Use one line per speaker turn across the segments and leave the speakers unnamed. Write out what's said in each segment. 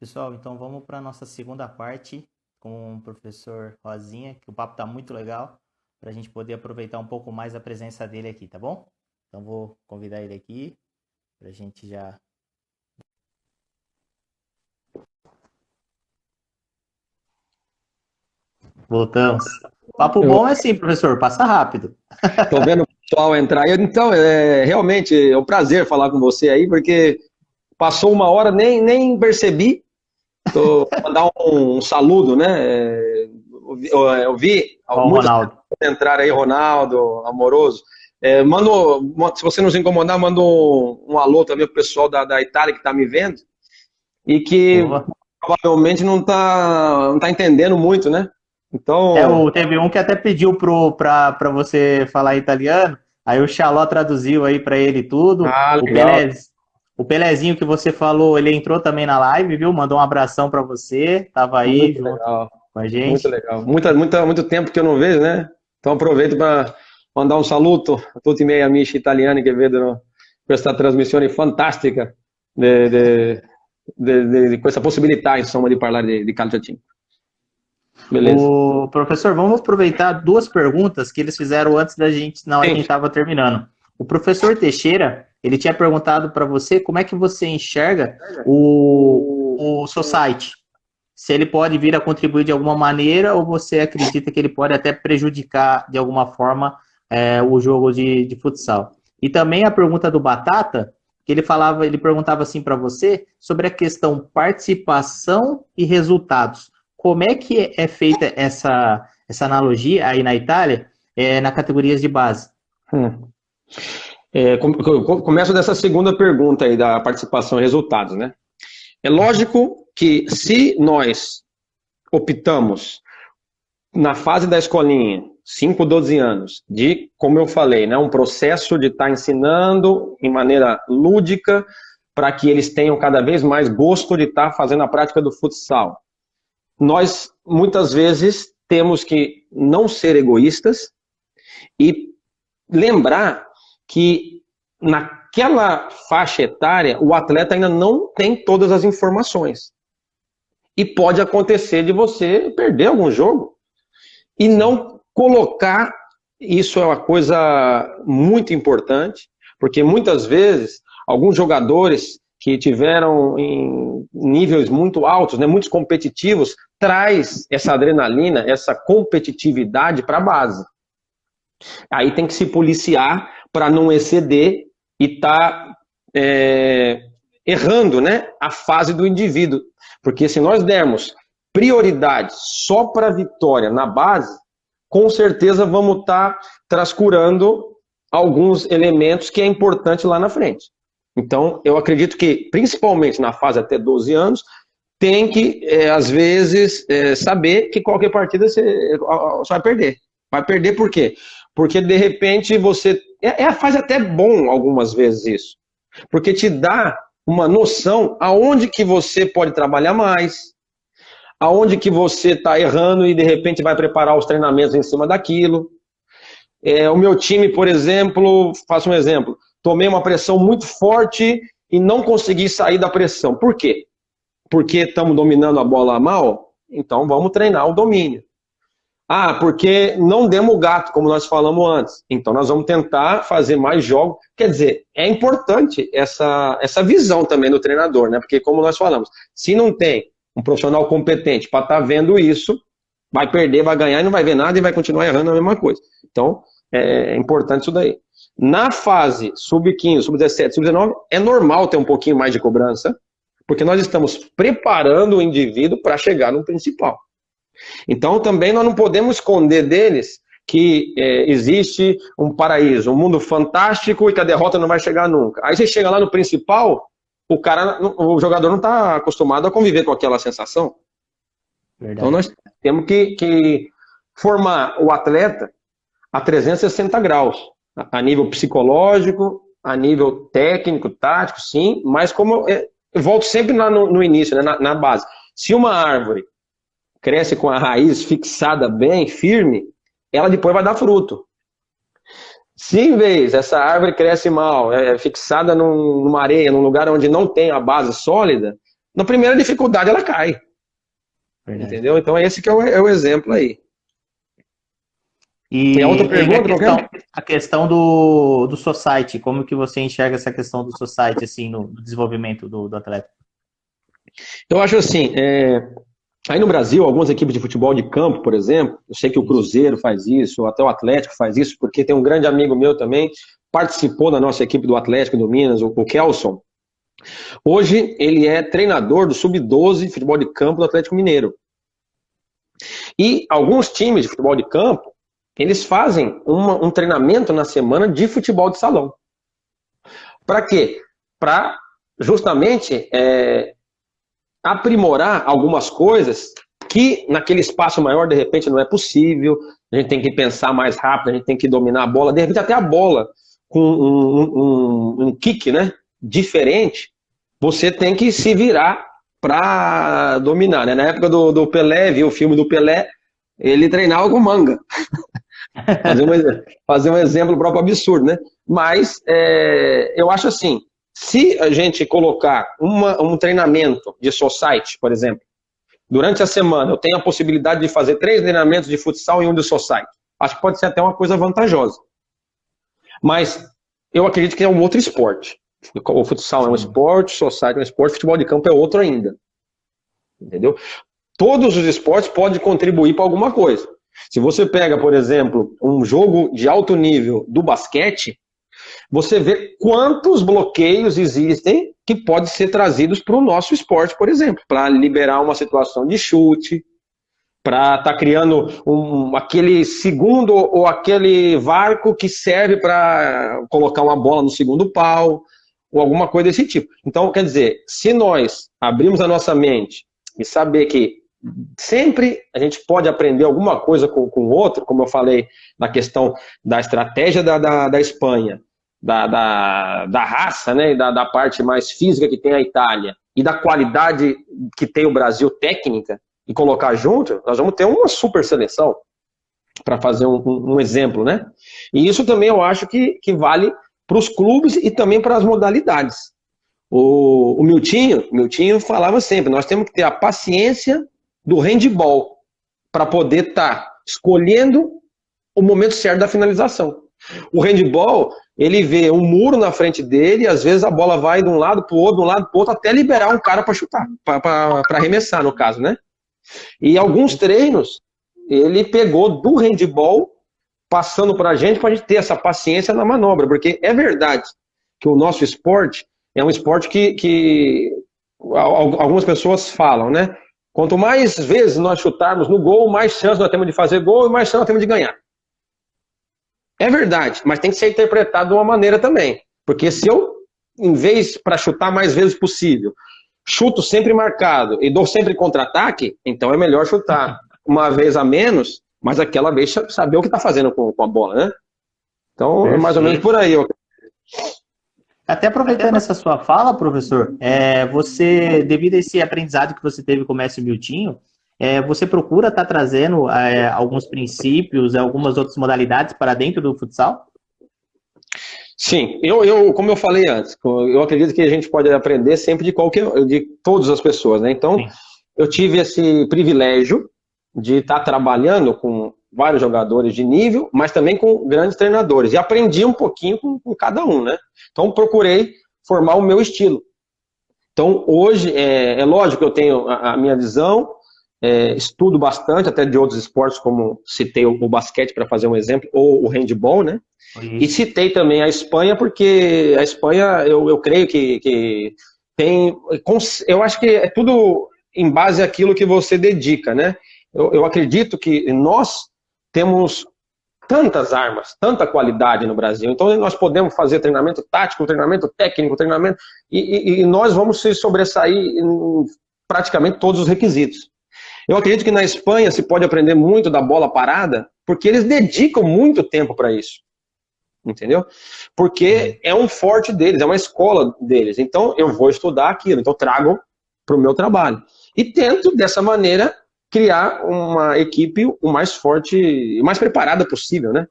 Pessoal, então vamos para a nossa segunda parte com o professor Rosinha, que o papo está muito legal, para a gente poder aproveitar um pouco mais a presença dele aqui, tá bom? Então vou convidar ele aqui para a gente já. Voltamos. Papo
Eu
bom é assim, professor, passa rápido.
tô vendo o pessoal entrar aí. Então, realmente é um prazer falar com você aí, porque passou uma hora, nem percebi. Mandar um saludo, né? Eu vi
Ó, o
muitas
Ronaldo.
pessoas entrar aí, Ronaldo, Amoroso. Se você não se incomodar, manda um alô também pro pessoal da Itália que está me vendo e que
Boa.
provavelmente não tá entendendo muito, né? Então,
Teve um que até pediu para você falar italiano, aí o Xaló traduziu aí para ele tudo.
legal.
O Pelezinho que você falou, ele entrou também na live, viu? Mandou um abração para você, tava aí
Muito
junto
legal.
com a
Muito
gente.
legal. Muito tempo que eu não vejo, né? Então aproveito para mandar un saluto a tutti i miei amici italiani che vedono questa trasmissione fantastica di questa possibilità, insomma, di parlare di calcio a 5. Beleza.
O professor, vamos aproveitar duas perguntas que eles fizeram antes da gente, na hora que a
Sim.
gente estava terminando. O professor Teixeira, ele tinha perguntado para você como é que você enxerga o society. Se ele pode vir a contribuir de alguma maneira ou você acredita que ele pode até prejudicar de alguma forma o jogo de futsal. E também a pergunta do Batata, que ele perguntava assim para você sobre a questão participação e resultados. Como é que é feita essa analogia aí na Itália, na categorias de base?
Hum. Começo dessa segunda pergunta aí da participação e resultados, né? É lógico que se nós optamos na fase da escolinha, 5, 12 anos, como eu falei, né, um processo de estar ensinando em maneira lúdica para que eles tenham cada vez mais gosto de estar fazendo a prática do futsal. Nós, muitas vezes, temos que não ser egoístas e lembrar que naquela faixa etária o atleta ainda não tem todas as informações. E pode acontecer de você perder algum jogo e
Sim.
não colocar, isso é uma coisa muito importante, porque muitas vezes alguns jogadores que tiveram em níveis muito altos, né, muito competitivos, traz essa adrenalina, essa competitividade para a base. Aí tem que se policiar para não exceder e estar errando, né, a fase do indivíduo. Porque se nós dermos prioridade só para a vitória na base, com certeza vamos estar trascurando alguns elementos que é importante lá na frente. Então, eu acredito que, principalmente na fase até 12 anos, tem que, às vezes, saber que qualquer partida você vai perder. Vai perder por quê? Porque, de repente, você... faz até bom, algumas vezes, isso. Porque te dá uma noção aonde que você pode trabalhar mais, aonde que você está errando e de repente vai preparar os treinamentos em cima daquilo. O meu time, por exemplo, faço um exemplo, tomei uma pressão muito forte e não consegui sair da pressão. Por quê? Porque estamos dominando a bola mal? Então vamos treinar o domínio. Ah, porque não demos o gato, como nós falamos antes. Então nós vamos tentar fazer mais jogos. Quer dizer, é importante essa visão também do treinador, né? Porque como nós falamos, se não tem um profissional competente para estar vendo isso, vai perder, vai ganhar e não vai ver nada e vai continuar errando a mesma coisa. Então, é importante isso daí. Na fase sub-15, sub-17, sub-19, é normal ter um pouquinho mais de cobrança, porque nós estamos preparando o indivíduo para chegar no principal. Então, também nós não podemos esconder deles que existe um paraíso, um mundo fantástico e que a derrota não vai chegar nunca. Aí você chega lá no principal, o jogador não está acostumado a conviver com aquela sensação. Então,
Verdade.
nós temos que formar o atleta a 360 graus, a nível psicológico, a nível técnico, tático, sim, mas como eu volto sempre no início, né, na base. Se uma árvore cresce com a raiz fixada bem, firme, ela depois vai dar fruto. Se em vez essa árvore cresce mal, fixada numa areia, num lugar onde não tem a base sólida, na primeira dificuldade ela cai.
Verdade.
Entendeu? Então esse que é o exemplo aí.
E
Tem outra pergunta?
a questão do society, como que você enxerga essa questão do society, assim, no desenvolvimento do atleta?
Eu acho assim, aí no Brasil, algumas equipes de futebol de campo, por exemplo, eu sei que o Cruzeiro faz isso, ou até o Atlético faz isso, porque tem um grande amigo meu também, participou da nossa equipe do Atlético do Minas, o Kelson. Hoje ele é treinador do Sub-12 de futebol de campo do Atlético Mineiro. E alguns times de futebol de campo, eles fazem um treinamento na semana de futebol de salão. Para quê? Para justamente aprimorar algumas coisas que naquele espaço maior de repente não é possível, a gente tem que pensar mais rápido, a gente tem que dominar a bola, de repente até a bola com um kick, né, diferente, você tem que se virar para dominar, né? Na época do Pelé, viu o filme do Pelé, ele treinava com manga. Fazer um exemplo próprio absurdo, né? Mas eu acho assim, se a gente colocar um treinamento de society, por exemplo, durante a semana eu tenho a possibilidade de fazer 3 treinamentos de futsal e um de society, acho que pode ser até uma coisa vantajosa. Mas eu acredito que é um outro esporte. O futsal é um esporte, o society é um esporte, o futebol de campo é outro ainda. Entendeu? Todos os esportes podem contribuir para alguma coisa. Se você pega, por exemplo, um jogo de alto nível do basquete, você vê quantos bloqueios existem que podem ser trazidos para o nosso esporte, por exemplo, para liberar uma situação de chute, para estar criando aquele segundo ou aquele varco que serve para colocar uma bola no segundo pau, ou alguma coisa desse tipo. Então, quer dizer, se nós abrirmos a nossa mente e saber que sempre a gente pode aprender alguma coisa com o outro, como eu falei na questão da estratégia da Espanha, da raça, né, da parte mais física que tem a Itália e da qualidade que tem o Brasil técnica, e colocar junto, nós vamos ter uma super seleção, para fazer um exemplo, né? E isso também eu acho que vale para os clubes e também para as modalidades. O Miltinho falava sempre, nós temos que ter a paciência do handball para poder estar escolhendo o momento certo da finalização. O handball, ele vê um muro na frente dele, e às vezes a bola vai de um lado para o outro, até liberar um cara para chutar, para arremessar, no caso, né? E alguns treinos, ele pegou do handball, passando para a gente ter essa paciência na manobra, porque é verdade que o nosso esporte é um esporte que algumas pessoas falam, né? Quanto mais vezes nós chutarmos no gol, mais chance nós temos de fazer gol e mais chance nós temos de ganhar. É verdade, mas tem que ser interpretado de uma maneira também. Porque se eu, em vez para chutar mais vezes possível, chuto sempre marcado e dou sempre contra-ataque, então é melhor chutar uma vez a menos, mas aquela vez saber o que está fazendo com a bola, né? Então, é mais ou menos por aí.
Até aproveitando essa sua fala, professor, você, devido a esse aprendizado que você teve com o mestre Miltinho, você procura estar trazendo alguns princípios, algumas outras modalidades para dentro do futsal?
Sim, como eu falei antes, eu acredito que a gente pode aprender sempre de todas as pessoas, né? Então, sim, eu tive esse privilégio de estar trabalhando com vários jogadores de nível, mas também com grandes treinadores, e aprendi um pouquinho com cada um, né? Então, procurei formar o meu estilo. Então, hoje, é lógico que eu tenho a minha visão, estudo bastante, até de outros esportes, como citei o basquete, para fazer um exemplo, ou o handball, né? E citei também a Espanha, porque a Espanha, eu creio que tem... Eu acho que é tudo em base àquilo que você dedica, né? Eu acredito que nós temos tantas armas, tanta qualidade no Brasil, então nós podemos fazer treinamento tático, treinamento técnico, treinamento, e nós vamos se sobressair em praticamente todos os requisitos. Eu acredito que na Espanha se pode aprender muito da bola parada, porque eles dedicam muito tempo para isso. Entendeu? Porque é um forte deles, é uma escola deles. Então eu vou estudar aquilo, então trago para o meu trabalho. E tento, dessa maneira, criar uma equipe o mais forte e mais preparada possível, né?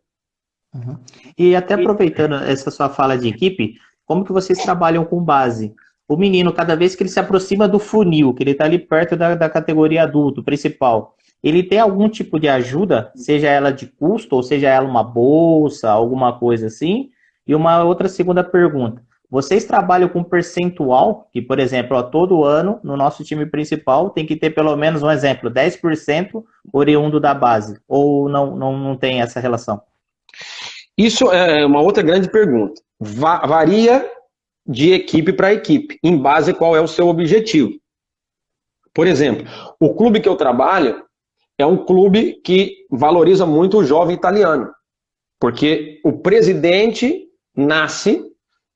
Uhum. E até aproveitando essa sua fala de equipe, como que vocês trabalham com base? o menino, cada vez que ele se aproxima do funil, que ele está ali perto da categoria adulto, principal, ele tem algum tipo de ajuda, seja ela de custo, ou seja ela uma bolsa, alguma coisa assim? E uma outra segunda pergunta. Vocês trabalham com percentual, que, por exemplo, ó, todo ano, no nosso time principal, tem que ter pelo menos, um exemplo, 10% oriundo da base, ou não tem essa relação?
Isso é uma outra grande pergunta. Varia de equipe para equipe, em base a qual é o seu objetivo. Por exemplo, o clube que eu trabalho é um clube que valoriza muito o jovem italiano, porque o presidente nasce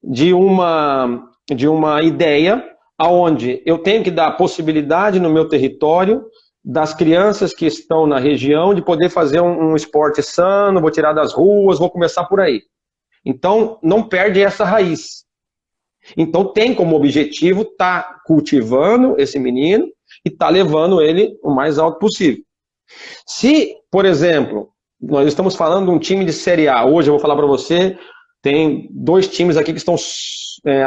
de uma ideia aonde eu tenho que dar a possibilidade no meu território das crianças que estão na região de poder fazer um esporte sano, vou tirar das ruas, vou começar por aí. Então, não perde essa raiz. Então, tem como objetivo estar cultivando esse menino e estar levando ele o mais alto possível. Se, por exemplo, nós estamos falando de um time de Série A, hoje eu vou falar para você, tem 2 times aqui que estão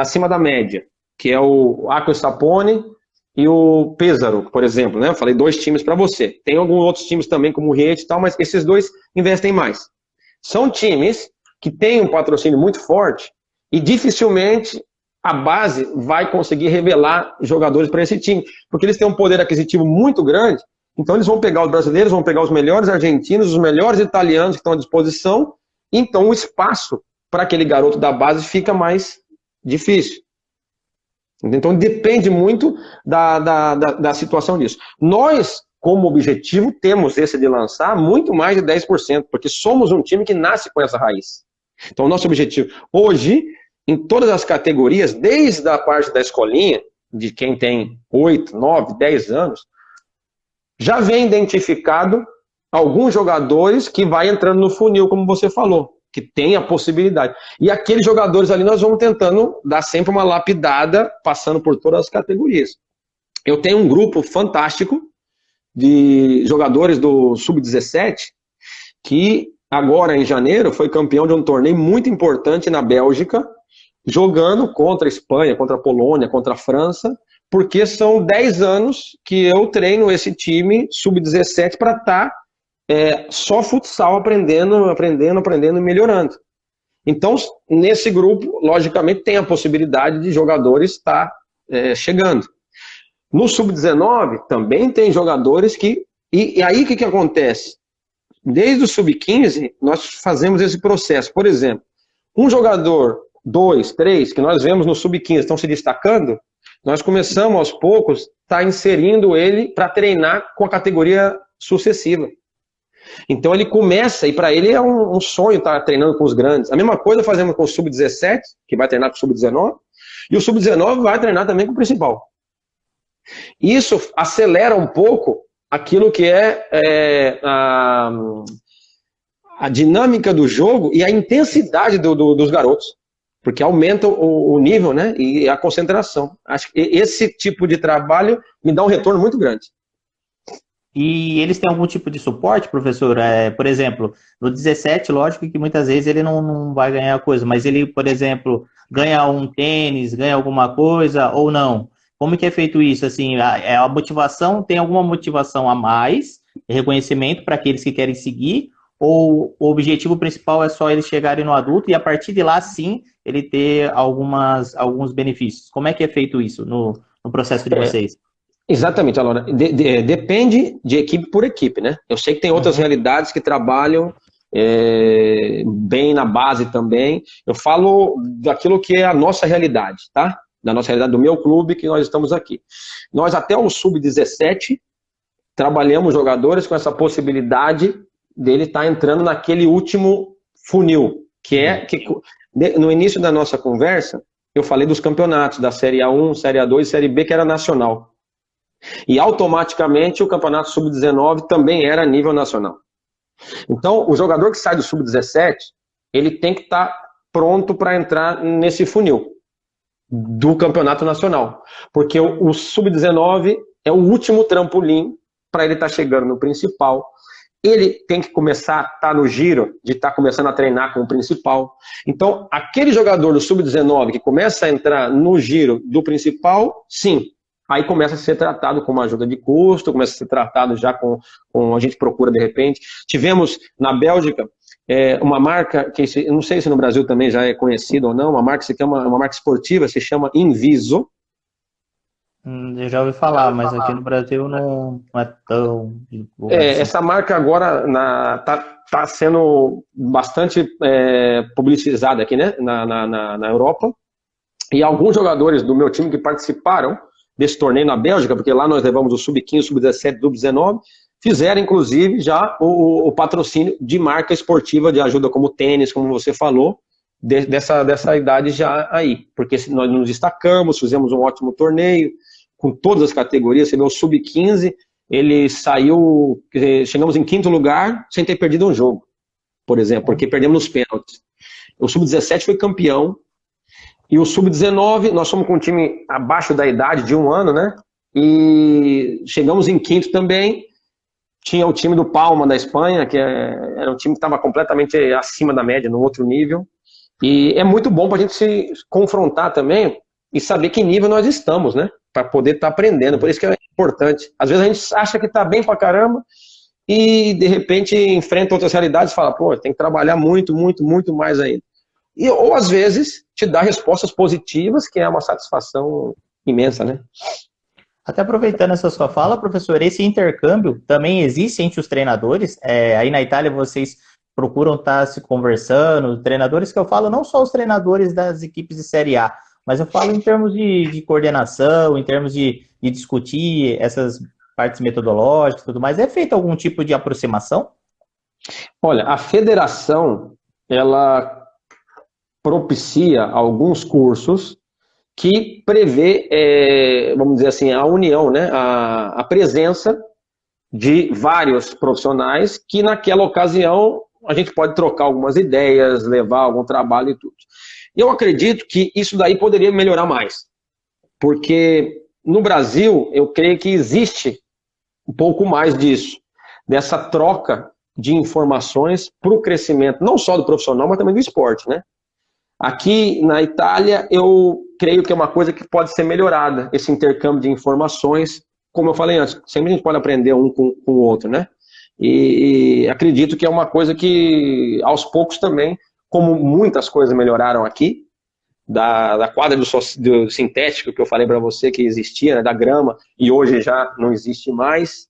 acima da média, que é o Acqua Sapone e o Pesaro, por exemplo, né? Eu falei 2 times para você. Tem alguns outros times também, como o Rieti e tal, mas esses 2 investem mais. São times que têm um patrocínio muito forte e dificilmente a base vai conseguir revelar jogadores para esse time, porque eles têm um poder aquisitivo muito grande, então eles vão pegar os brasileiros, vão pegar os melhores argentinos, os melhores italianos que estão à disposição, então o espaço para aquele garoto da base fica mais difícil. Então depende muito da situação disso. Nós, como objetivo, temos esse de lançar muito mais de 10%, porque somos um time que nasce com essa raiz. Então o nosso objetivo hoje, em todas as categorias, desde a parte da escolinha, de quem tem 8, 9, 10 anos, já vem identificado alguns jogadores que vai entrando no funil, como você falou, que tem a possibilidade. E aqueles jogadores ali nós vamos tentando dar sempre uma lapidada, passando por todas as categorias. Eu tenho um grupo fantástico de jogadores do Sub-17 que agora em janeiro foi campeão de um torneio muito importante na Bélgica, jogando contra a Espanha, contra a Polônia, contra a França, porque são 10 anos que eu treino esse time Sub-17 para estar só futsal, aprendendo e melhorando. Então, nesse grupo, logicamente, tem a possibilidade de jogadores estar chegando. No Sub-19, também tem jogadores que... E aí, o que acontece? Desde o Sub-15, nós fazemos esse processo. Por exemplo, um jogador, 2, 3, que nós vemos no Sub-15 estão se destacando, nós começamos, aos poucos, a inserindo ele para treinar com a categoria sucessiva. Então ele começa, e para ele é um sonho estar treinando com os grandes. A mesma coisa fazemos com o Sub-17, que vai treinar com o Sub-19, e o Sub-19 vai treinar também com o principal. Isso acelera um pouco aquilo que a dinâmica do jogo e a intensidade dos garotos, porque aumenta o nível, né, e a concentração. Acho que esse tipo de trabalho me dá um retorno muito grande.
E eles têm algum tipo de suporte, professor? Por exemplo, no 17, lógico que muitas vezes ele não vai ganhar coisa, mas ele, por exemplo, ganha um tênis, ganha alguma coisa ou não? Como que é feito isso? Assim, a motivação, tem alguma motivação a mais, reconhecimento para aqueles que querem seguir, ou o objetivo principal é só eles chegarem no adulto e a partir de lá, sim, ele ter alguns benefícios? Como é que é feito isso no processo de vocês?
Exatamente, Alora. Depende de equipe por equipe, né? Eu sei que tem outras realidades que trabalham bem na base também. Eu falo daquilo que é a nossa realidade, tá? Da nossa realidade, do meu clube, que nós estamos aqui. Nós, até o Sub-17, trabalhamos jogadores com essa possibilidade dele estar entrando naquele último funil, que no início da nossa conversa, eu falei dos campeonatos, da Série A1, Série A2 e Série B, que era nacional. E automaticamente o campeonato Sub-19 também era a nível nacional. Então, o jogador que sai do Sub-17, ele tem que estar pronto para entrar nesse funil do campeonato nacional. Porque o Sub-19 é o último trampolim para ele estar chegando no principal ele tem que começar a estar no giro, de estar começando a treinar com o principal. Então, aquele jogador do sub-19 que começa a entrar no giro do principal, sim, aí começa a ser tratado com uma ajuda de custo, começa a ser tratado já com a gente procura de repente. Tivemos na Bélgica uma marca, que eu não sei se no Brasil também já é conhecida ou não, uma marca que uma marca esportiva, se chama Inviso.
Eu já ouvi falar, mas aqui no Brasil não é tão divulgado assim.
Essa marca agora tá sendo bastante publicizada aqui, né, na Europa. E alguns jogadores do meu time que participaram desse torneio na Bélgica, porque lá nós levamos o sub-15, sub-17, sub-19, fizeram inclusive já o patrocínio de marca esportiva de ajuda como tênis, como você falou, dessa idade já aí. Porque nós nos destacamos, fizemos um ótimo torneio, com todas as categorias. Você vê o sub-15, ele saiu, chegamos em 5º lugar sem ter perdido um jogo, por exemplo, porque perdemos nos pênaltis. O sub-17 foi campeão, e o sub-19, nós somos com um time abaixo da idade de 1 ano, né? E chegamos em 5º também. Tinha o time do Palma da Espanha, que era um time que estava completamente acima da média, no outro nível. E é muito bom para a gente se confrontar também e saber que nível nós estamos, né? Para poder estar aprendendo. Por isso que é importante. Às vezes a gente acha que está bem pra caramba e de repente enfrenta outras realidades e fala, pô, tem que trabalhar muito, muito, muito mais ainda. Ou às vezes te dá respostas positivas, que é uma satisfação imensa, né?
Até aproveitando essa sua fala, professor, esse intercâmbio também existe entre os treinadores? Aí na Itália vocês procuram estar se conversando, treinadores que eu falo, não só os treinadores das equipes de Série A, mas eu falo em termos de coordenação, em termos de discutir essas partes metodológicas e tudo mais. É feito algum tipo de aproximação?
Olha, a federação, ela propicia alguns cursos que prevê, vamos dizer assim, a união, né, a presença de vários profissionais que naquela ocasião a gente pode trocar algumas ideias, levar algum trabalho e tudo. Eu acredito que isso daí poderia melhorar mais, porque no Brasil eu creio que existe um pouco mais disso, dessa troca de informações para o crescimento, não só do profissional, mas também do esporte, né? Aqui na Itália, eu creio que é uma coisa que pode ser melhorada, esse intercâmbio de informações. Como eu falei antes, sempre a gente pode aprender um com o outro, né? E acredito que é uma coisa que, aos poucos também, como muitas coisas melhoraram aqui, da quadra do sintético que eu falei para você que existia, né, da grama, e hoje já não existe mais,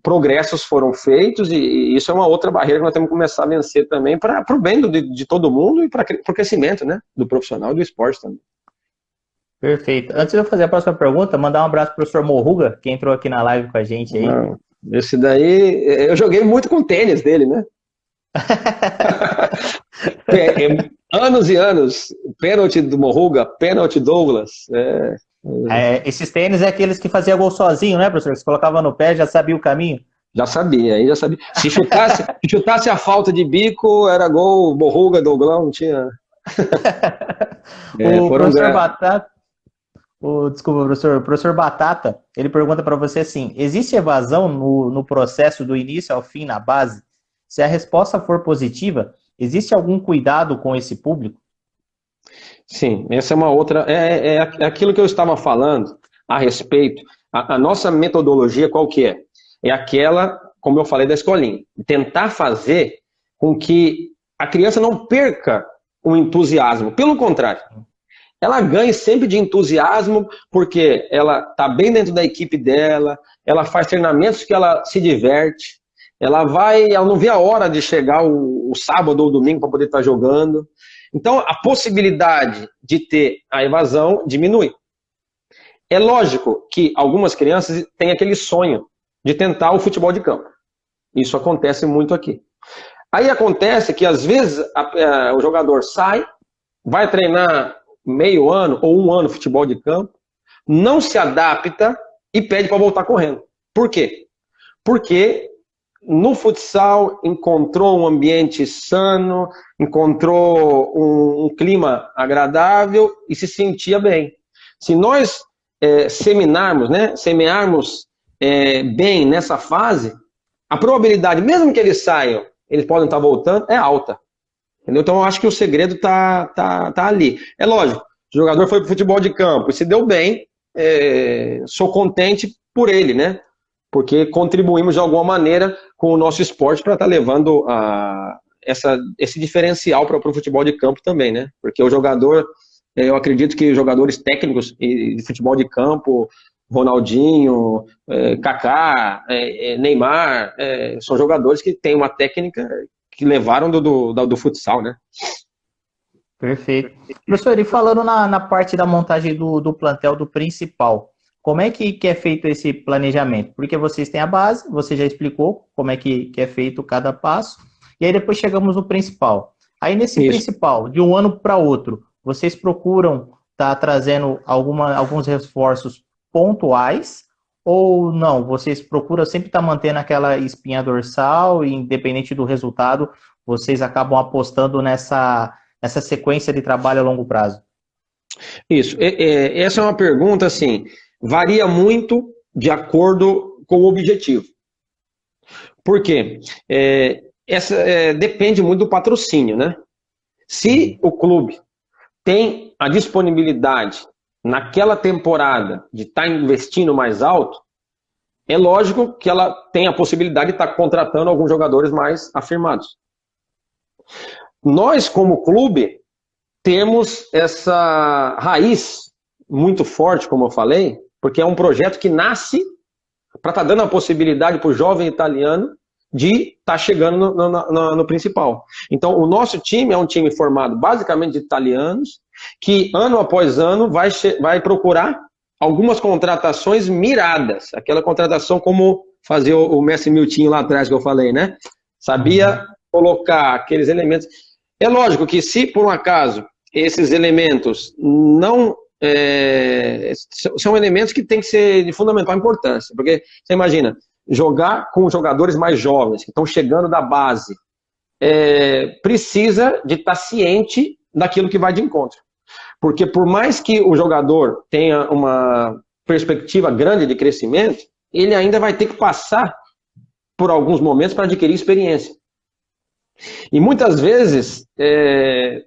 progressos foram feitos e isso é uma outra barreira que nós temos que começar a vencer também para o bem de todo mundo e para o crescimento, né, do profissional e do esporte também.
Perfeito. Antes de eu fazer a próxima pergunta, mandar um abraço para o professor Morruga, que entrou aqui na live com a gente aí.
Esse daí, eu joguei muito com o tênis dele, né? Anos e anos, pênalti do Morruga, pênalti Douglas.
Esses tênis é aqueles que fazia gol sozinho, né, professor? Você colocava no pé, já sabia o caminho?
Já sabia, aí já sabia. Se chutasse a falta de bico, era gol, Morruga, Douglão, não tinha.
O professor Batata, desculpa, o professor Batata, ele pergunta para você assim: existe evasão no processo do início ao fim na base? Se a resposta for positiva, existe algum cuidado com esse público?
Sim, essa é uma outra. É aquilo que eu estava falando a respeito. A nossa metodologia qual que é? É aquela, como eu falei, da escolinha. Tentar fazer com que a criança não perca o entusiasmo. Pelo contrário, ela ganhe sempre de entusiasmo, porque ela está bem dentro da equipe dela, ela faz treinamentos que ela se diverte, ela não vê a hora de chegar o sábado ou domingo para poder estar jogando. Então, a possibilidade de ter a evasão diminui. É lógico que algumas crianças têm aquele sonho de tentar o futebol de campo. Isso acontece muito aqui. Aí acontece que, às vezes, o jogador sai, vai treinar meio ano ou 1 ano futebol de campo, não se adapta e pede para voltar correndo. Por quê? Porque no futsal encontrou um ambiente sano, encontrou um clima agradável e se sentia bem. Se nós semearmos bem nessa fase, a probabilidade, mesmo que eles saiam, eles podem estar voltando, é alta. Entendeu? Então eu acho que o segredo tá ali. É lógico, o jogador foi para o futebol de campo e se deu bem, sou contente por ele, né? Porque contribuímos de alguma maneira com o nosso esporte para estar levando esse diferencial para o futebol de campo também, né? Porque o jogador, eu acredito que os jogadores técnicos de futebol de campo, Ronaldinho, Kaká, Neymar, são jogadores que têm uma técnica que levaram do futsal, né?
Perfeito. Professor, e falando na parte da montagem do plantel do principal, como é que é feito esse planejamento? Porque vocês têm a base, você já explicou como é que é feito cada passo, e aí depois chegamos no principal. Aí nesse principal, de um ano para outro, vocês procuram estar trazendo alguns reforços pontuais, ou não? Vocês procuram sempre estar mantendo aquela espinha dorsal e independente do resultado, vocês acabam apostando nessa sequência de trabalho a longo prazo?
Isso. Essa é uma pergunta, assim, varia muito de acordo com o objetivo. Por quê? Depende muito do patrocínio, né? Se o clube tem a disponibilidade naquela temporada de estar investindo mais alto, é lógico que ela tem a possibilidade de estar contratando alguns jogadores mais afirmados. Nós, como clube, temos essa raiz muito forte, como eu falei, porque é um projeto que nasce para estar dando a possibilidade para o jovem italiano de estar chegando no principal. Então, o nosso time é um time formado basicamente de italianos, que ano após ano vai procurar algumas contratações miradas. Aquela contratação como fazer o Messi Miltinho lá atrás que eu falei, né? Sabia colocar aqueles elementos. É lógico que se por um acaso esses elementos não são elementos que têm que ser de fundamental importância, porque você imagina, jogar com jogadores mais jovens, que estão chegando da base, precisa de estar ciente daquilo que vai de encontro. Porque por mais que o jogador tenha uma perspectiva grande de crescimento, ele ainda vai ter que passar por alguns momentos para adquirir experiência. E muitas vezes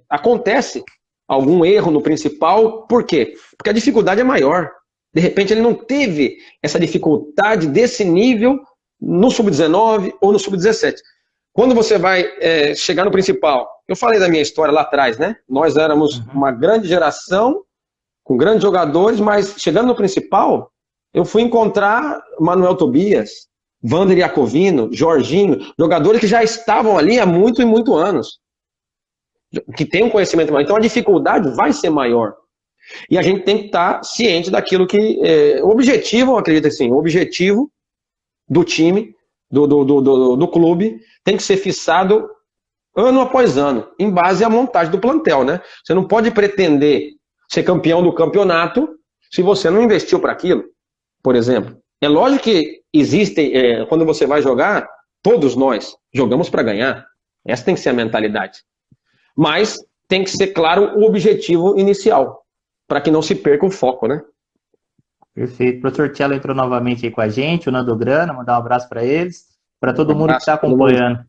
acontece algum erro no principal, por quê? Porque a dificuldade é maior. De repente ele não teve essa dificuldade desse nível no sub-19 ou no sub-17. Quando você vai chegar no principal, eu falei da minha história lá atrás, né? Nós éramos uma grande geração, com grandes jogadores, mas chegando no principal, eu fui encontrar Manuel Tobias, Vander Iacovino, Jorginho, jogadores que já estavam ali há muito e muito anos, que têm um conhecimento maior. Então a dificuldade vai ser maior. E a gente tem que estar ciente daquilo que... o objetivo, eu acredito assim, o objetivo do time, do clube, tem que ser fixado ano após ano, em base à montagem do plantel, né? Você não pode pretender ser campeão do campeonato se você não investiu para aquilo, por exemplo. É lógico que existem, quando você vai jogar, todos nós jogamos para ganhar. Essa tem que ser a mentalidade. Mas tem que ser claro o objetivo inicial, para que não se perca o foco, né?
Perfeito. O professor Tchelo entrou novamente aí com a gente, o Nando Grana, mandar um abraço para eles, para todo mundo que está acompanhando.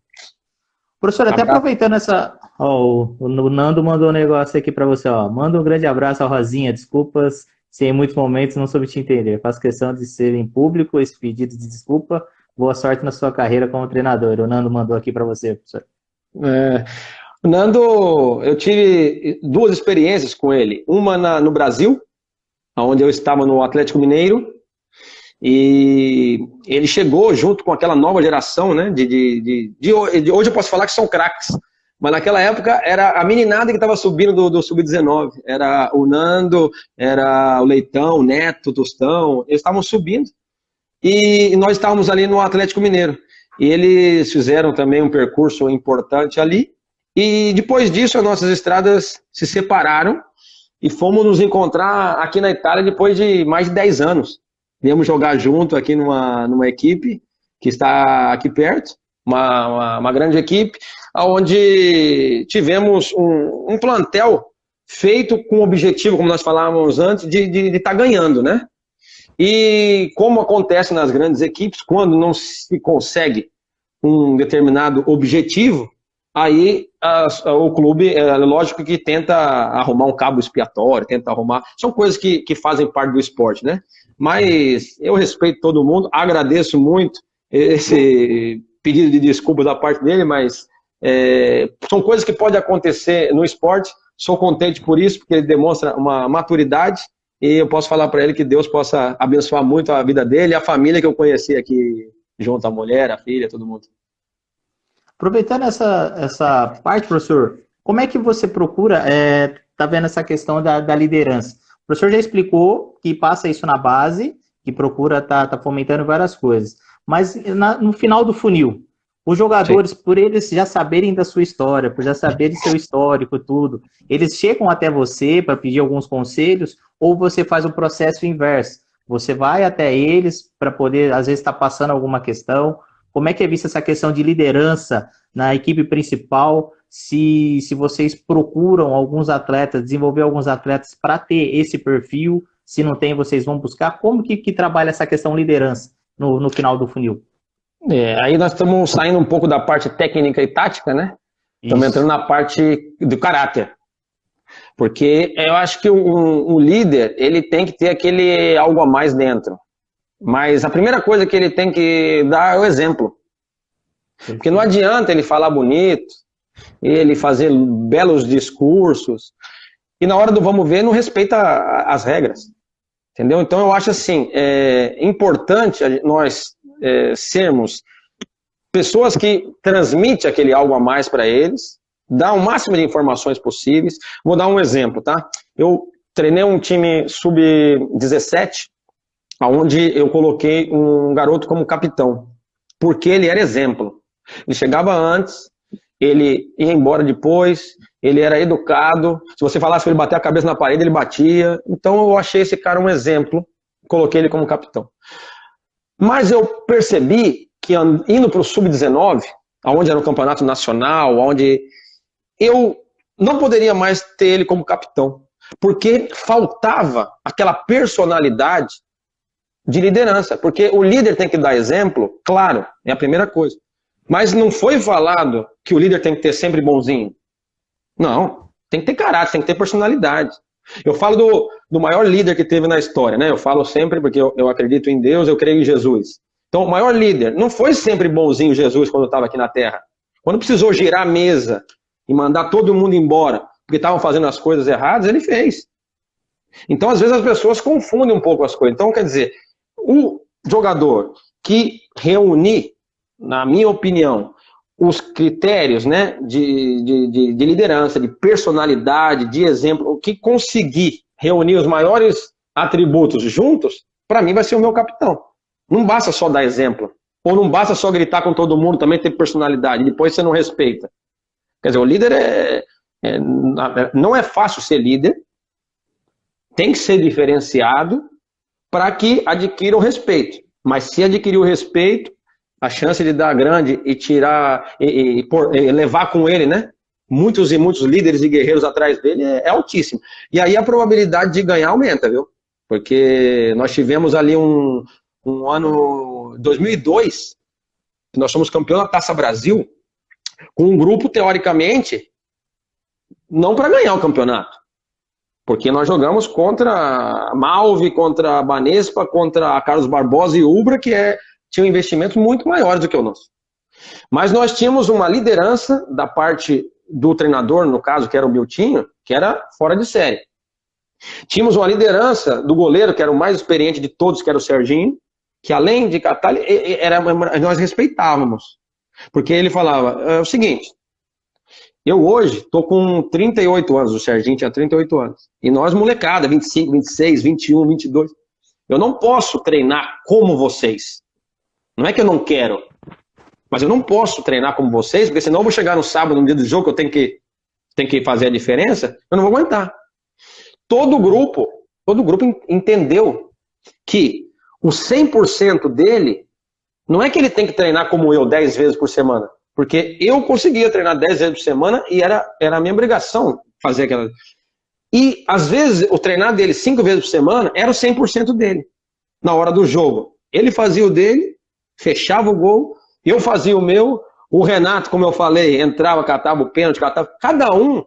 Professor, até aproveitando essa... o Nando mandou um negócio aqui para você, ó. Manda um grande abraço ao Rosinha, desculpas se em muitos momentos não soube te entender. Faço questão de ser em público esse pedido de desculpa. Boa sorte na sua carreira como treinador. O Nando mandou aqui para você, professor.
O Nando, eu tive duas experiências com ele. Uma no Brasil, onde eu estava no Atlético Mineiro, e ele chegou junto com aquela nova geração, né? Hoje eu posso falar que são craques, mas naquela época era a meninada que estava subindo do Sub-19. Era o Nando, era o Leitão, o Neto, o Tostão, eles estavam subindo e nós estávamos ali no Atlético Mineiro. E eles fizeram também um percurso importante ali. E depois disso, as nossas estradas se separaram e fomos nos encontrar aqui na Itália depois de mais de 10 anos. Viemos jogar junto aqui numa equipe que está aqui perto, uma grande equipe, onde tivemos um plantel feito com o objetivo, como nós falávamos antes, de estar ganhando, né? E como acontece nas grandes equipes, quando não se consegue um determinado objetivo, aí o clube, lógico que tenta arrumar um cabo expiatório, tenta arrumar... São coisas que fazem parte do esporte, né? Mas eu respeito todo mundo, agradeço muito esse pedido de desculpa da parte dele, mas são coisas que podem acontecer no esporte. Sou contente por isso, porque ele demonstra uma maturidade, e eu posso falar para ele que Deus possa abençoar muito a vida dele e a família que eu conheci aqui, junto à mulher, a filha, todo mundo.
Aproveitando essa parte, professor, como é que você procura, tá vendo essa questão da liderança? O professor já explicou que passa isso na base, que procura tá fomentando várias coisas. Mas no final do funil, os jogadores, sim, por eles já saberem da sua história, por já saberem seu histórico, tudo, eles chegam até você para pedir alguns conselhos, ou você faz o processo inverso? Você vai até eles para poder, às vezes, estar passando alguma questão. Como é que é vista essa questão de liderança na equipe principal? Se vocês procuram alguns atletas, desenvolver alguns atletas para ter esse perfil, se não tem, vocês vão buscar. Como que trabalha essa questão liderança no final do funil?
Aí nós estamos saindo um pouco da parte técnica e tática, né? Estamos entrando na parte do caráter. Porque eu acho que um líder, ele tem que ter aquele algo a mais dentro. Mas a primeira coisa que ele tem que dar é o exemplo. Porque não adianta ele falar bonito, ele fazer belos discursos, e na hora do vamos ver não respeita as regras. Entendeu? Então eu acho assim, importante nós sermos pessoas que transmitem aquele algo a mais para eles, dá o máximo de informações possíveis. Vou dar um exemplo, tá? Eu treinei um time sub-17, onde eu coloquei um garoto como capitão, porque ele era exemplo. Ele chegava antes, ele ia embora depois, ele era educado, se você falasse para ele bater a cabeça na parede, ele batia. Então eu achei esse cara um exemplo, coloquei ele como capitão. Mas eu percebi que indo para o sub-19, onde era um campeonato nacional, onde eu não poderia mais ter ele como capitão, porque faltava aquela personalidade de liderança, porque o líder tem que dar exemplo, claro, é a primeira coisa. Mas não foi falado que o líder tem que ter sempre bonzinho. Não, tem que ter caráter, tem que ter personalidade. Eu falo do maior líder que teve na história, né? Eu falo sempre porque eu acredito em Deus, eu creio em Jesus. Então, o maior líder não foi sempre bonzinho Jesus quando estava aqui na Terra. Quando precisou girar a mesa e mandar todo mundo embora porque estavam fazendo as coisas erradas, ele fez. Então, às vezes, as pessoas confundem um pouco as coisas. Então, quer dizer, o jogador que reunir, na minha opinião, os critérios, né, de liderança, de personalidade, de exemplo, o que conseguir reunir os maiores atributos juntos, para mim vai ser o meu capitão. Não basta só dar exemplo, ou não basta só gritar com todo mundo, também ter personalidade, depois você não respeita. Quer dizer, o líder não é fácil ser líder, tem que ser diferenciado para que adquira o respeito. Mas se adquirir o respeito, a chance de dar grande e tirar, levar com ele, né? Muitos e muitos líderes e guerreiros atrás dele é altíssima. E aí a probabilidade de ganhar aumenta, viu? Porque nós tivemos ali um ano 2002, nós somos campeão da Taça Brasil, com um grupo, teoricamente, não para ganhar o campeonato. Porque nós jogamos contra a Malve, contra a Banespa, contra a Carlos Barbosa e Ubra, que tinham investimentos muito maiores do que o nosso. Mas nós tínhamos uma liderança da parte do treinador, no caso, que era o Miltinho, que era fora de série. Tínhamos uma liderança do goleiro, que era o mais experiente de todos, que era o Serginho, que além de catar, nós respeitávamos. Porque ele falava, é o seguinte, eu hoje estou com 38 anos, o Serginho tinha 38 anos, e nós molecada, 25, 26, 21, 22, eu não posso treinar como vocês. Não é que eu não quero, mas eu não posso treinar como vocês, porque senão eu vou chegar no sábado, no dia do jogo, que eu tenho que fazer a diferença, eu não vou aguentar. Todo grupo entendeu que o 100% dele, não é que ele tem que treinar como eu 10 vezes por semana, porque eu conseguia treinar 10 vezes por semana e era a minha obrigação fazer aquela... E, às vezes, o treinar dele 5 vezes por semana era o 100% dele. Na hora do jogo, ele fazia o dele, fechava o gol Eu fazia o meu, o Renato, como eu falei, entrava, catava o pênalti, catava, cada um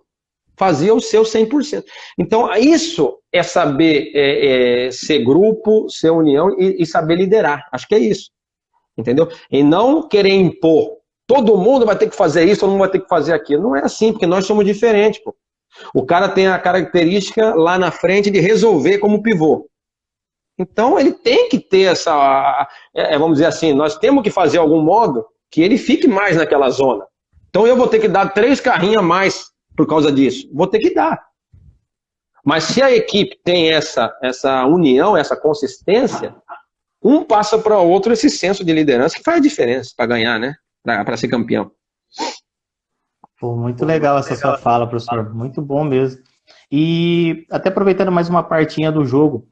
fazia o seu 100%. Então, isso é saber ser grupo, ser união e saber liderar. Acho que é isso, entendeu? E não querer impor. Todo mundo vai ter que fazer isso, todo mundo vai ter que fazer aquilo. Não é assim, porque nós somos diferentes, pô. O cara tem a característica lá na frente de resolver como pivô. Então, ele tem que ter essa... vamos dizer assim, nós temos que fazer algum modo que ele fique mais naquela zona. Então, eu vou ter que dar 3 carrinhos a mais por causa disso. Vou ter que dar. Mas se a equipe tem essa união, essa consistência, um passa para o outro esse senso de liderança que faz a diferença para ganhar, né? Para ser campeão.
Pô, muito legal essa sua fala, professor. Muito bom mesmo. E até aproveitando mais uma partinha do jogo,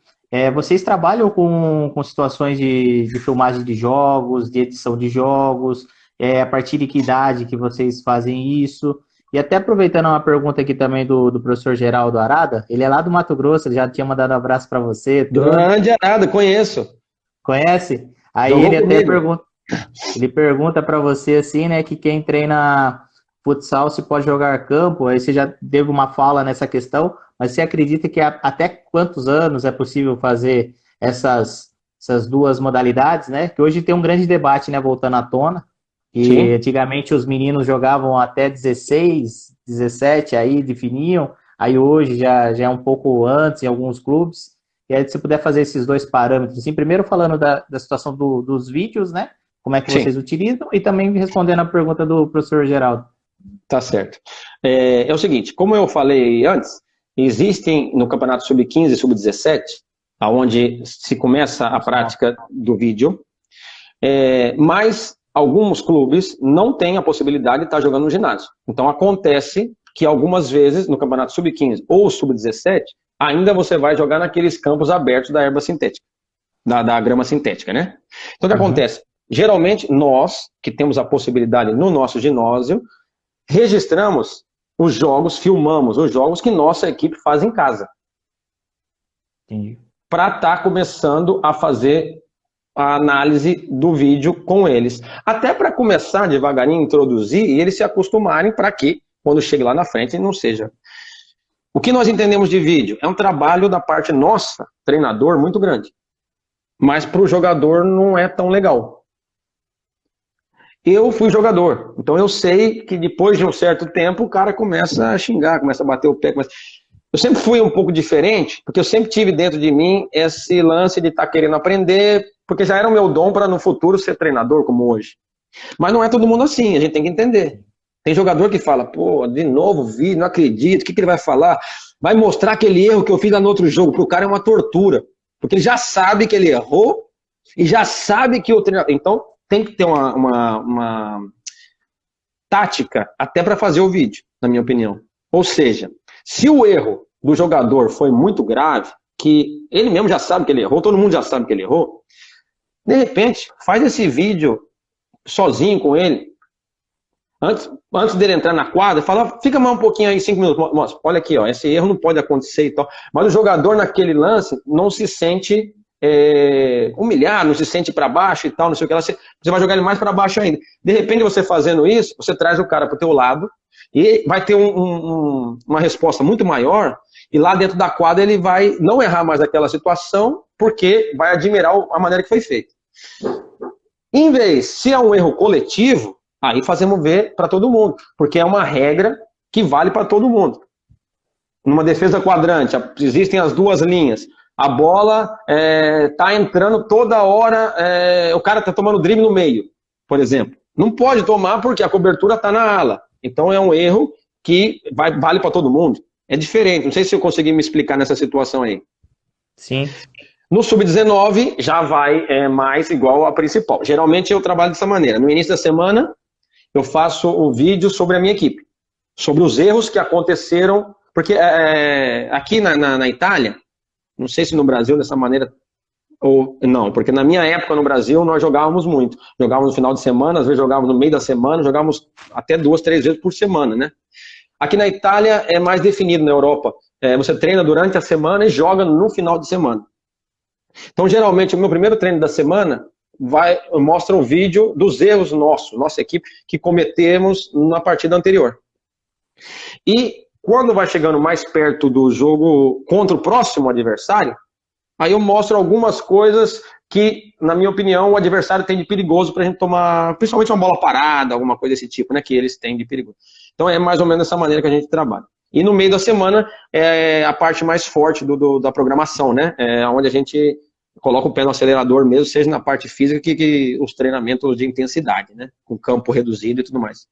vocês trabalham com situações de filmagem de jogos, de edição de jogos, a partir de que idade que vocês fazem isso? E até aproveitando uma pergunta aqui também do professor Geraldo Arada, ele é lá do Mato Grosso, ele já tinha mandado um abraço para você.
Grande Arada, conheço.
Conhece? Aí ele até pergunta para você assim, né, que quem treina futsal se pode jogar campo, aí você já deu uma fala nessa questão, mas você acredita que até quantos anos é possível fazer essas duas modalidades, né? Que hoje tem um grande debate, né, voltando à tona, e sim, antigamente os meninos jogavam até 16, 17, aí definiam, aí hoje já é um pouco antes em alguns clubes, e aí se você puder fazer esses dois parâmetros, assim, primeiro falando da situação dos vídeos, né, como é que sim, vocês utilizam, e também respondendo a pergunta do professor Geraldo.
Tá certo. É o seguinte, como eu falei antes, existem no Campeonato Sub-15 e Sub-17, onde se começa a prática do vídeo, mas alguns clubes não têm a possibilidade de estar jogando no ginásio. Então acontece que algumas vezes no Campeonato Sub-15 ou Sub-17, ainda você vai jogar naqueles campos abertos da erva sintética, da grama sintética, né? Então o que acontece? Geralmente nós, que temos a possibilidade no nosso ginásio, registramos os jogos, filmamos os jogos que nossa equipe faz em casa. Para estar começando a fazer a análise do vídeo com eles. Até para começar devagarinho, introduzir e eles se acostumarem para que, quando chegue lá na frente, não seja. O que nós entendemos de vídeo? É um trabalho da parte nossa, treinador, muito grande. Mas para o jogador não é tão legal. Eu fui jogador, então eu sei que depois de um certo tempo o cara começa a xingar, começa a bater o pé. Eu sempre fui um pouco diferente, porque eu sempre tive dentro de mim esse lance de estar querendo aprender, porque já era o meu dom para no futuro ser treinador como hoje. Mas não é todo mundo assim, a gente tem que entender. Tem jogador que fala, pô, de novo vi, não acredito, o que ele vai falar? Vai mostrar aquele erro que eu fiz lá no outro jogo, para o cara é uma tortura, porque ele já sabe que ele errou e já sabe que o treinador... Então, tem que ter uma tática até para fazer o vídeo, na minha opinião. Ou seja, se o erro do jogador foi muito grave, que ele mesmo já sabe que ele errou, todo mundo já sabe que ele errou, de repente, faz esse vídeo sozinho com ele, antes dele entrar na quadra, fala, fica mais um pouquinho aí, 5 minutos, moça, olha aqui, ó, esse erro não pode acontecer e tal. Mas o jogador naquele lance não se sente... humilhar, não se sente para baixo e tal, não sei o que, você vai jogar ele mais para baixo ainda. De repente, você fazendo isso, você traz o cara para o teu lado e vai ter uma resposta muito maior e lá dentro da quadra ele vai não errar mais aquela situação porque vai admirar a maneira que foi feita. Em vez, se é um erro coletivo, aí fazemos ver para todo mundo, porque é uma regra que vale para todo mundo. Numa defesa quadrante, existem as duas linhas. A bola tá entrando toda hora, o cara tá tomando drible no meio, por exemplo. Não pode tomar porque a cobertura tá na ala. Então é um erro que vale para todo mundo. É diferente, não sei se eu consegui me explicar nessa situação aí.
Sim.
No Sub-19 já vai mais igual à principal. Geralmente eu trabalho dessa maneira. No início da semana eu faço o vídeo sobre a minha equipe. Sobre os erros que aconteceram. Porque aqui na Itália... Não sei se no Brasil dessa maneira ou não, porque na minha época no Brasil nós jogávamos muito. Jogávamos no final de semana, às vezes jogávamos no meio da semana, jogávamos até 2, 3 vezes por semana, né? Aqui na Itália é mais definido, na Europa. Você treina durante a semana e joga no final de semana. Então, geralmente, o meu primeiro treino da semana, mostra um vídeo dos erros nossa equipe, que cometemos na partida anterior. E quando vai chegando mais perto do jogo contra o próximo adversário, aí eu mostro algumas coisas que, na minha opinião, o adversário tem de perigoso para a gente tomar, principalmente uma bola parada, alguma coisa desse tipo, né, que eles têm de perigoso. Então é mais ou menos dessa maneira que a gente trabalha. E no meio da semana é a parte mais forte da programação, né, onde a gente coloca o pé no acelerador mesmo, seja na parte física que os treinamentos de intensidade, né, com campo reduzido e tudo mais.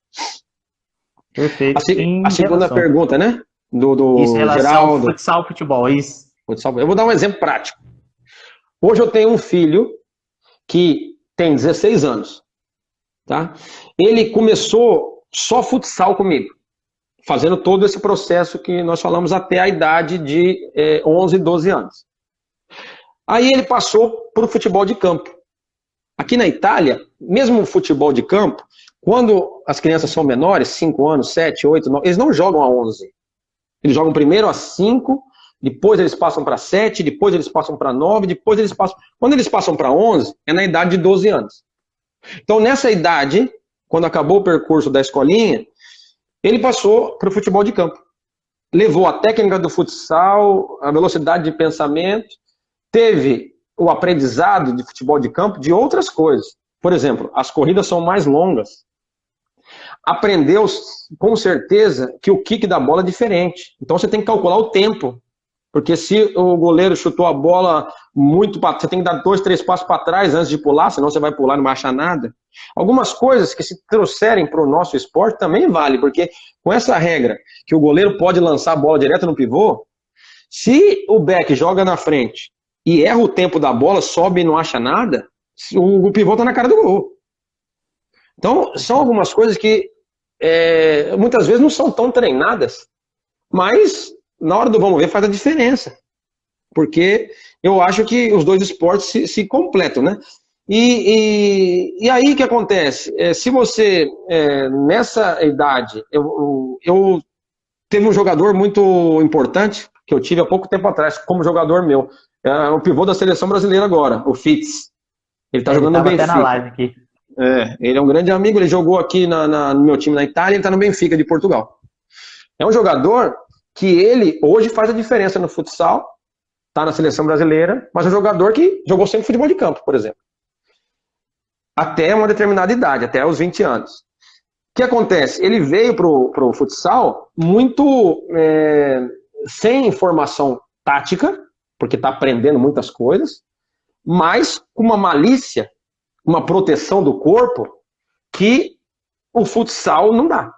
Perfeito.
A segunda pergunta, né,
isso, em relação ao futsal, futebol, isso.
Eu vou dar um exemplo prático. Hoje eu tenho um filho que tem 16 anos, tá? Ele começou só futsal comigo, fazendo todo esse processo que nós falamos até a idade de 11, 12 anos. Aí ele passou para o futebol de campo. Aqui na Itália, mesmo o futebol de campo, quando as crianças são menores, 5 anos, 7, 8, 9, eles não jogam a 11. Eles jogam primeiro a 5, depois eles passam para 7, depois eles passam para 9, depois eles passam... Quando eles passam para 11, é na idade de 12 anos. Então, nessa idade, quando acabou o percurso da escolinha, ele passou para o futebol de campo. Levou a técnica do futsal, a velocidade de pensamento, teve o aprendizado de futebol de campo de outras coisas. Por exemplo, as corridas são mais longas. Aprendeu, com certeza, que o kick da bola é diferente. Então, você tem que calcular o tempo. Porque se o goleiro chutou a bola muito para... Você tem que dar 2, 3 passos para trás antes de pular, senão você vai pular e não vai achar nada. Algumas coisas que se trouxerem para o nosso esporte também vale, porque com essa regra que o goleiro pode lançar a bola direto no pivô, se o back joga na frente e erra o tempo da bola, sobe e não acha nada, o pivô está na cara do gol. Então, são algumas coisas que muitas vezes não são tão treinadas, mas na hora do vamos ver faz a diferença. Porque eu acho que os dois esportes se completam, né? E aí o que acontece? Se você, nessa idade, eu teve um jogador muito importante, que eu tive há pouco tempo atrás, como jogador meu, o pivô da seleção brasileira agora, o Fitz. Ele está jogando no Benfica.
Até na live aqui.
Ele é um grande amigo, ele jogou aqui no meu time na Itália, ele está no Benfica de Portugal. É um jogador que ele hoje faz a diferença no futsal, está na seleção brasileira, mas é um jogador que jogou sempre futebol de campo, por exemplo. Até uma determinada idade, até os 20 anos. O que acontece? Ele veio para o futsal muito sem formação tática, porque está aprendendo muitas coisas, mas com uma malícia, uma proteção do corpo, que o futsal não dá.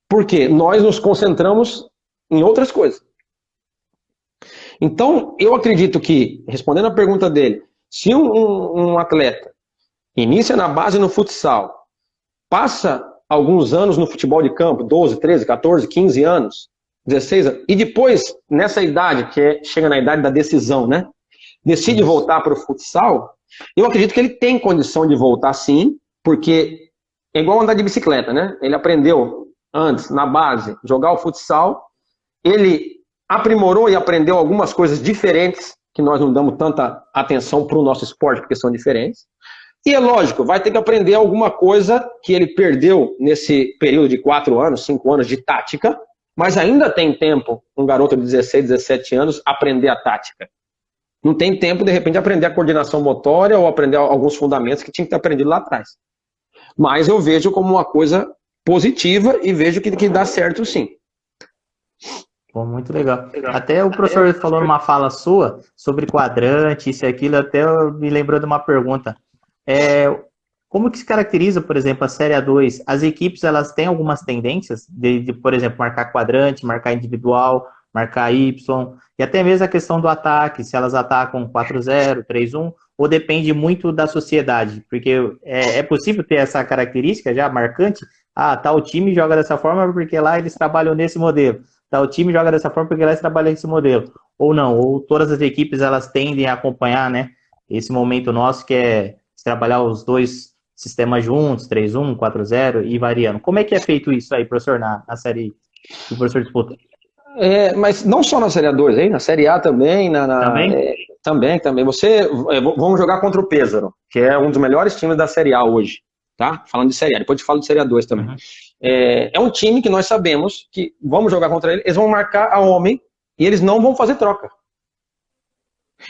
Porque nós nos concentramos em outras coisas. Então, eu acredito que, respondendo a pergunta dele, se um atleta inicia na base no futsal, passa alguns anos no futebol de campo, 12, 13, 14, 15 anos, 16 anos, e depois, nessa idade, chega na idade da decisão, né? Decide voltar para o futsal, eu acredito que ele tem condição de voltar sim, porque é igual andar de bicicleta, né? Ele aprendeu antes, na base, jogar o futsal, ele aprimorou e aprendeu algumas coisas diferentes, que nós não damos tanta atenção para o nosso esporte, porque são diferentes. E é lógico, vai ter que aprender alguma coisa que ele perdeu nesse período de 4 anos, 5 anos de tática, mas ainda tem tempo, um garoto de 16, 17 anos, aprender a tática. Não tem tempo, de repente, aprender a coordenação motória ou aprender alguns fundamentos que tinha que ter aprendido lá atrás. Mas eu vejo como uma coisa positiva e vejo que dá certo sim.
Pô, muito legal. Até o professor falou numa fala sua sobre quadrante, isso e aquilo, até me lembrou de uma pergunta. Como que se caracteriza, por exemplo, a Série A2? As equipes, elas têm algumas tendências de, por exemplo, marcar quadrante, marcar individual, marcar Y, e até mesmo a questão do ataque, se elas atacam 4-0, 3-1, ou depende muito da sociedade? Porque é possível ter essa característica já marcante? Tal time joga dessa forma porque lá eles trabalham nesse modelo. Tal time joga dessa forma porque lá eles trabalham nesse modelo. Ou não, ou todas as equipes elas tendem a acompanhar, né, esse momento nosso que é trabalhar os dois sistemas juntos, 3-1, 4-0 e variando. Como é que é feito isso aí, professor, na série que o professor disputa?
Mas não só na Série A2, hein? Na Série A também,
Também?
Também. Vamos jogar contra o Pesaro, que é um dos melhores times da Série A hoje, tá? Falando de Série A, depois eu te falo de Série A2 também. Uhum. É um time que nós sabemos que vamos jogar contra ele, eles vão marcar a homem e eles não vão fazer troca.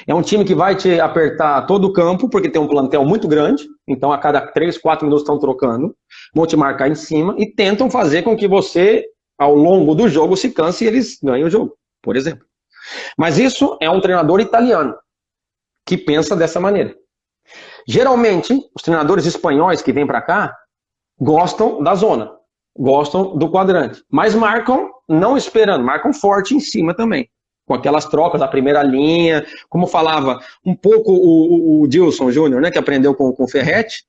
É um time que vai te apertar todo o campo, porque tem um plantel muito grande, então a cada 3, 4 minutos estão trocando, vão te marcar em cima e tentam fazer com que você, ao longo do jogo, se canse e eles ganhem o jogo, por exemplo. Mas isso é um treinador italiano que pensa dessa maneira. Geralmente, os treinadores espanhóis que vêm para cá gostam da zona, gostam do quadrante, mas marcam não esperando, marcam forte em cima também, com aquelas trocas da primeira linha, como falava um pouco o Dilson Júnior, né, que aprendeu com o Ferretti,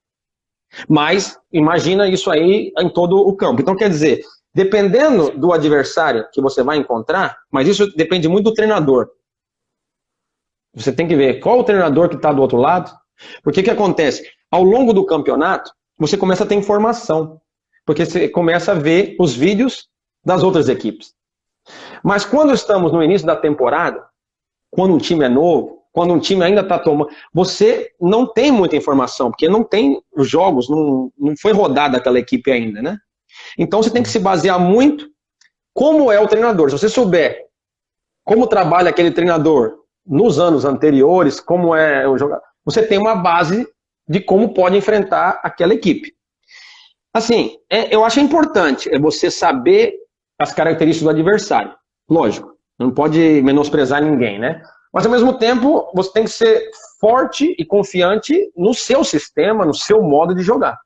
mas imagina isso aí em todo o campo. Então, quer dizer, dependendo do adversário que você vai encontrar, mas isso depende muito do treinador. Você tem que ver qual o treinador que está do outro lado, porque o que acontece? Ao longo do campeonato, você começa a ter informação, porque você começa a ver os vídeos das outras equipes. Mas quando estamos no início da temporada, quando um time é novo, quando um time ainda está tomando, você não tem muita informação, porque não tem os jogos, não foi rodada aquela equipe ainda, né? Então você tem que se basear muito como é o treinador. Se você souber como trabalha aquele treinador nos anos anteriores, como é o jogador, você tem uma base de como pode enfrentar aquela equipe. Assim, eu acho importante você saber as características do adversário. Lógico, não pode menosprezar ninguém, né? Mas ao mesmo tempo, você tem que ser forte e confiante no seu sistema, no seu modo de jogar.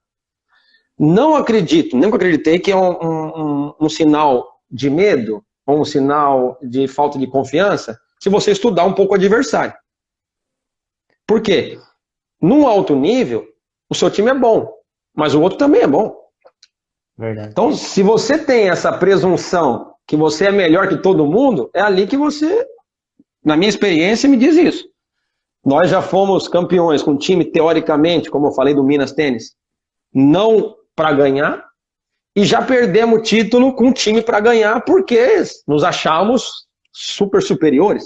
Não acredito, nunca acreditei que é um sinal de medo ou um sinal de falta de confiança se você estudar um pouco o adversário. Por quê? Num alto nível, o seu time é bom, mas o outro também é bom.
Verdade.
Então, se você tem essa presunção que você é melhor que todo mundo, é ali que você, na minha experiência, me diz isso. Nós já fomos campeões com um time, teoricamente, como eu falei do Minas Tênis, não para ganhar, e já perdemos o título com um time para ganhar, porque nos achamos super superiores.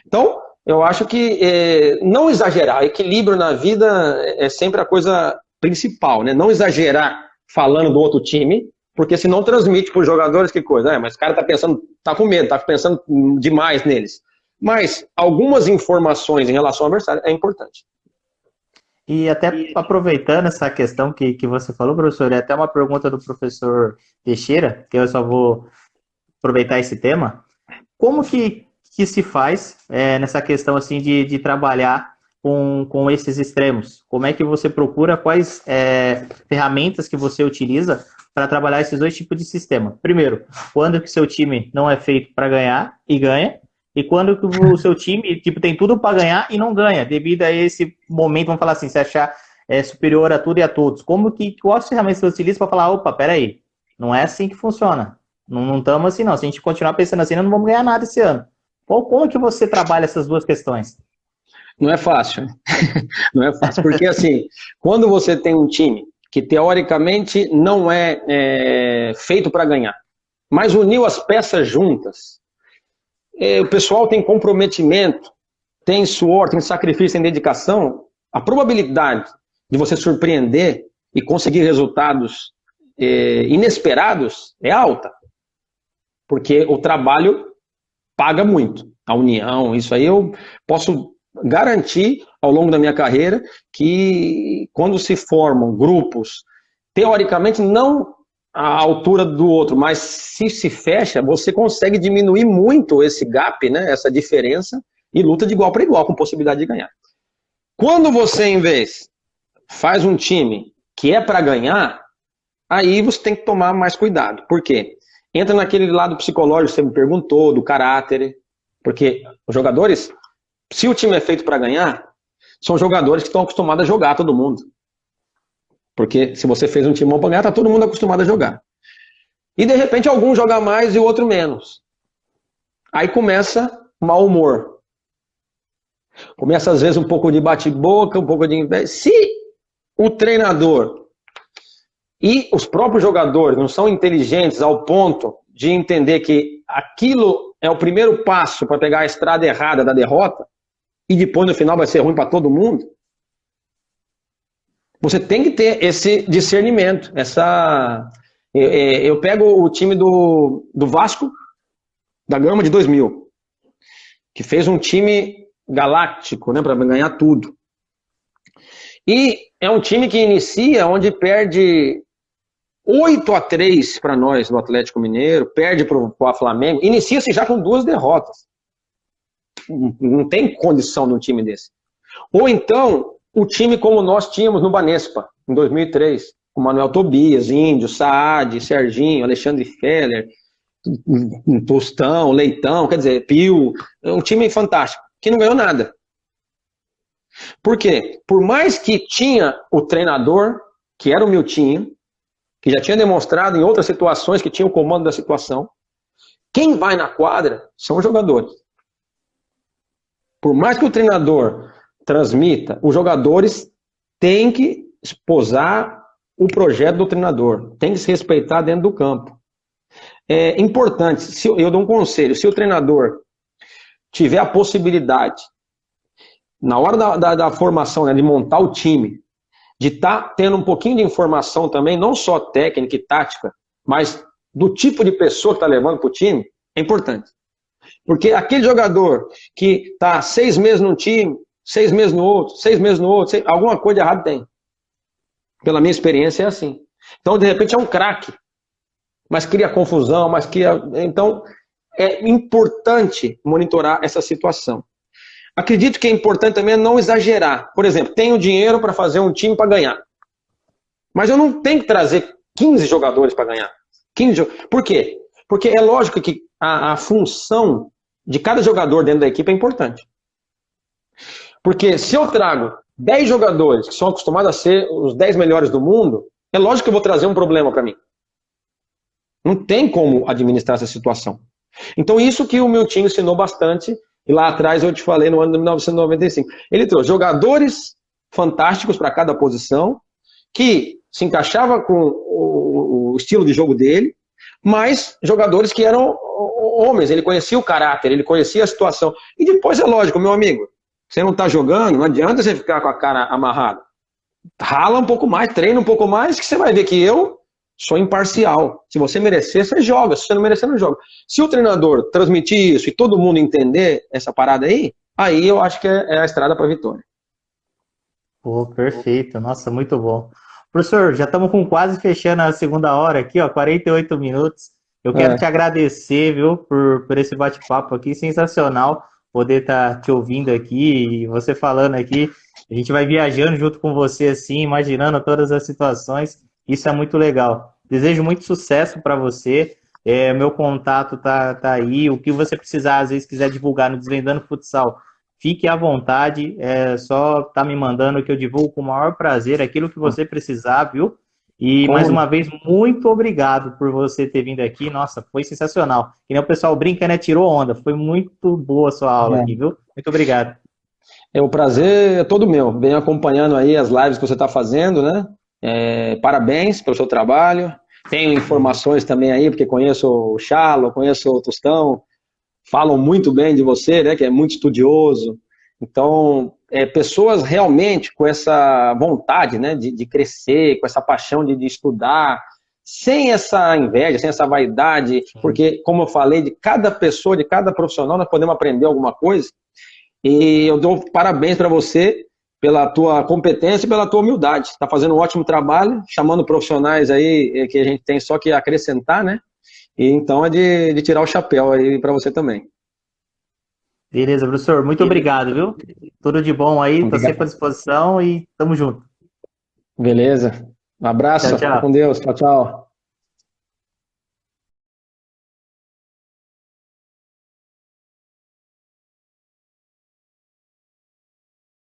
Então, eu acho que não exagerar, equilíbrio na vida é sempre a coisa principal, né? Não exagerar falando do outro time, porque senão transmite para os jogadores que coisa. Mas o cara tá pensando, tá com medo, tá pensando demais neles. Mas algumas informações em relação ao adversário é importante.
E até aproveitando essa questão que você falou, professor, é até uma pergunta do professor Teixeira, que eu só vou aproveitar esse tema. Como que se faz nessa questão assim de trabalhar com esses extremos? Como é que você procura, quais ferramentas que você utiliza para trabalhar esses dois tipos de sistema? Primeiro, quando que seu time não é feito para ganhar e ganha, e quando que o seu time tem tudo para ganhar e não ganha, devido a esse momento, vamos falar assim, se achar superior a tudo e a todos. Quais ferramentas você utiliza para falar, opa, peraí, não é assim que funciona. Não estamos assim não, se a gente continuar pensando assim, nós não vamos ganhar nada esse ano. Como que você trabalha essas duas questões?
Não é fácil. Não é fácil, porque assim, quando você tem um time que teoricamente não é feito para ganhar, mas uniu as peças juntas, o pessoal tem comprometimento, tem suor, tem sacrifício, tem dedicação, a probabilidade de você surpreender e conseguir resultados inesperados é alta, porque o trabalho paga muito, a união, isso aí eu posso garantir ao longo da minha carreira que quando se formam grupos, teoricamente não à altura do outro, mas se fecha, você consegue diminuir muito esse gap, né, essa diferença, e luta de igual para igual, com possibilidade de ganhar. Quando você, em vez, faz um time que é para ganhar, aí você tem que tomar mais cuidado. Por quê? Entra naquele lado psicológico que você me perguntou, do caráter, porque os jogadores, se o time é feito para ganhar, são jogadores que estão acostumados a jogar todo mundo. Porque se você fez um time bom para ganhar, está todo mundo acostumado a jogar. E de repente algum joga mais e o outro menos. Aí começa mau humor. Começa às vezes um pouco de bate-boca, um pouco de inveja. Se o treinador e os próprios jogadores não são inteligentes ao ponto de entender que aquilo é o primeiro passo para pegar a estrada errada da derrota, e depois no final vai ser ruim para todo mundo. Você tem que ter esse discernimento, eu pego o time do Vasco da Gama de 2000, que fez um time galáctico, né, para ganhar tudo. E é um time que inicia onde perde 8-3 para nós no Atlético Mineiro, perde para o Flamengo, inicia-se já com 2 derrotas. Não tem condição de um time desse. Ou então, o time como nós tínhamos no Banespa, em 2003, com Manuel Tobias, Índio, Saad, Serginho, Alexandre Feller, Tostão, Leitão, quer dizer, Pio, um time fantástico, que não ganhou nada. Por quê? Por mais que tinha o treinador, que era o Miltinho, que já tinha demonstrado em outras situações que tinha o comando da situação, quem vai na quadra são os jogadores. Por mais que o treinador transmita, os jogadores têm que esposar o projeto do treinador, tem que se respeitar dentro do campo. É importante, eu dou um conselho, se o treinador tiver a possibilidade, na hora da formação, né, de montar o time, de estar tendo um pouquinho de informação também, não só técnica e tática, mas do tipo de pessoa que está levando para o time, é importante. Porque aquele jogador que está 6 meses num time, 6 meses no outro, 6 meses no outro, alguma coisa de errado tem. Pela minha experiência é assim. Então, de repente, é um craque, mas cria confusão, Então, é importante monitorar essa situação. Acredito que é importante também não exagerar. Por exemplo, tenho dinheiro para fazer um time para ganhar. Mas eu não tenho que trazer 15 jogadores para ganhar. Por quê? Porque é lógico que a função de cada jogador dentro da equipe é importante. Porque se eu trago 10 jogadores que são acostumados a ser os 10 melhores do mundo, é lógico que eu vou trazer um problema para mim. Não tem como administrar essa situação. Então isso que o Miltinho ensinou bastante. E lá atrás eu te falei, no ano de 1995. Ele trouxe jogadores fantásticos para cada posição, que se encaixava com o estilo de jogo dele, mas jogadores que eram homens, ele conhecia o caráter, ele conhecia a situação. E depois é lógico, meu amigo, você não está jogando, não adianta você ficar com a cara amarrada. Rala um pouco mais, treina um pouco mais, que você vai ver que eu sou imparcial. Se você merecer, você joga. Se você não merecer, não joga. Se o treinador transmitir isso e todo mundo entender essa parada aí eu acho que é a estrada para a vitória.
Pô, perfeito. Nossa, muito bom. Professor, já estamos quase fechando a segunda hora aqui, ó, 48 minutos. Eu quero te agradecer, viu, por esse bate-papo aqui, sensacional poder estar te ouvindo aqui e você falando aqui. A gente vai viajando junto com você, assim, imaginando todas as situações. Isso é muito legal. Desejo muito sucesso para você. Meu contato tá aí. O que você precisar, às vezes, quiser divulgar no Desvendando Futsal, fique à vontade. É só tá me mandando que eu divulgo com o maior prazer aquilo que você precisar, viu? E mais uma vez, muito obrigado por você ter vindo aqui. Nossa, foi sensacional. Que nem o pessoal brinca, né? Tirou onda. Foi muito boa a sua aula aqui, viu? Muito obrigado.
O prazer é todo meu. Venho acompanhando aí as lives que você está fazendo, né? Parabéns pelo seu trabalho. Tenho informações também aí, porque conheço o Chalo, conheço o Tostão, falam muito bem de você, né, que é muito estudioso. Então, pessoas realmente com essa vontade, né, de crescer, com essa paixão de estudar, sem essa inveja, sem essa vaidade, porque, como eu falei, de cada pessoa, de cada profissional, nós podemos aprender alguma coisa. E eu dou parabéns para você pela tua competência e pela tua humildade. Está fazendo um ótimo trabalho, chamando profissionais aí que a gente tem só que acrescentar, né? E então é de tirar o chapéu aí para você também.
Beleza, professor. Muito obrigado, viu? Tudo de bom aí, estou sempre à disposição e tamo junto.
Beleza. Um abraço.
Tchau, tchau.
Com Deus. Tchau, tchau.